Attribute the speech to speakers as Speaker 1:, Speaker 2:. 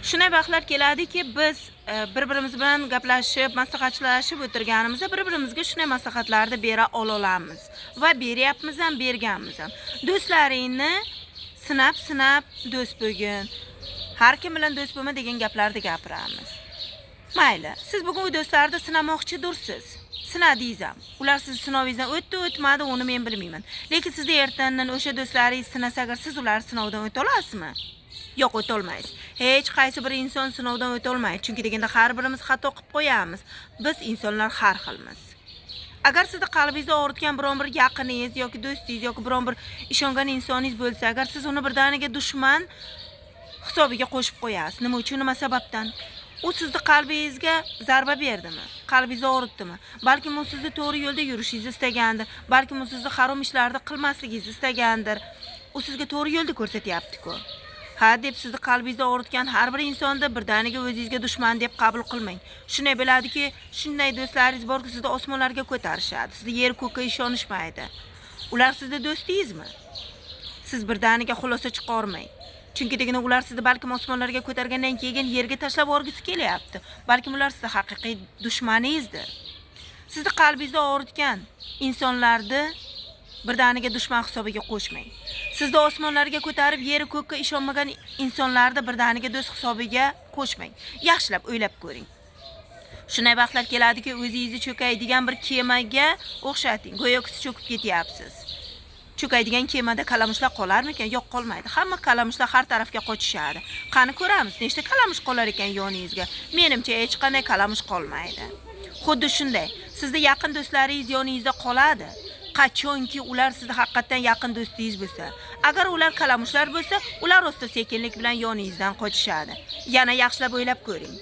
Speaker 1: Shunday vaqtlar keladiki, biz bir-birimiz bilan gaplashib, maslahatlashib o'tirganimizda bir-birimizga shunday maslahatlarni bera olamiz va beryapmiz ham, berganmiz ham. Do'stlaringni sinab do'st bo'lgin. Har kim bilan do'st bo'lma degan gaplarni gapiramiz. Mayli, siz bugun u do'stlarni sinamoqchidursiz. Sinadingiz ham. Ular siz sinovingizdan o'tdi-o'tmadi, uni men bilmayman. Lekin sizda ertandan o'sha do'stlaringiz sinasa agar siz ular sinovdan o'ta olasizmi? Yo'q, o'ta olmaysiz. Hech qaysi bir inson sinovdan o'ta olmaydi, chunki deganda har birimiz xato qilib qo'yamiz. Biz insonlar har xilmiz. Agar sizni qalbingizni og'ritgan biron bir yaqiningiz yoki do'stingiz yoki biron bir ishongan insoningiz bo'lsa, agar siz uni birdaniga dushman hisobiga qo'shib qo'yasiz. Nima uchun, nima sababdan? U sizni qalbingizga zarba berdimi? Qalbingizni og'ritdimi? Balki u sizni to'g'ri yo'lda yurishingizni istagandir. Balki u sizni harom ishlarni qilmasligingizni istagandir. U sizga to'g'ri yo'lni ko'rsatyapti-ku. Ha deb sizni qalbingizni og'ritgan har bir insonni birdaniga o'zingizga dushman deb qabul qilmang. Shunday biladiki, shunday do'stlaringiz borki, sizni osmonlarga ko'tarishadi. Sizni yer ko'kka ishonishmaydi. Ular sizni do'stingizmi? Siz birdaniga xulosa chiqarmang. Chunki degani ular sizni balkim osmonlarga ko'targandan keyin yerga tashlab o'rgisi kelyapti. Balkim ular sizni haqiqiy dushmaningizdir. Sizni qalbingizni og'ritgan insonlarni birdaniga dushman hisobiga qo'shmang. Sizni osmonlarga ko'tarib yer ko'kka ishonmagan insonlarni birdaniga do'st hisobiga qo'shmang. Yaxshilab o'ylab ko'ring. Shunday vaqtlar keladiki, o'zingizni cho'kaydigan bir kemaga o'xshating. Go'yoki siz cho'kib ketyapsiz. Cho'kaydigan kemada kalamushlar qolarmikan? Yo'q, qolmaydi. Hamma kalamushlar har tarafga qochishadi. Qani ko'ramiz, nechta kalamush qolar ekan yoningizga? Menimcha hech qanday kalamush qolmaydi. Xuddi shunday, sizning yaqin do'stlaringiz yoningizda qoladi. Qachonki ular sizni haqiqatan yaqin do'stingiz bo'lsa. Agar ular kalamushlar bo'lsa, ular rosta sekinlik bilan yoningizdan qochishadi. Yana yaxshilab o'ylab ko'ring.